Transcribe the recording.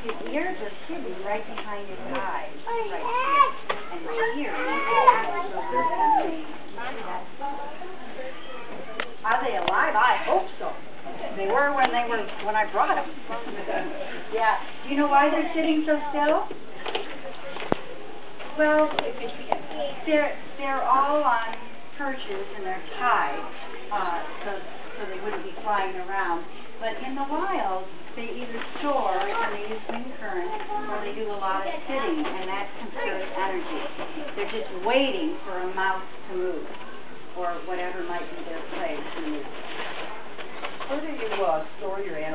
his ears are hidden right behind his eyes, right here. And right here, and so are they alive? I hope so. They were when I brought them. Yeah. Do you know why they're sitting so still? Well, they're all on perches and they're tied, so they wouldn't be flying around. But in the wild, they either soar and they use wind current, or they do a lot of sitting, and that conserves energy. They're just waiting for a mouse to move, or whatever might be their play to move. Where do you store your animals?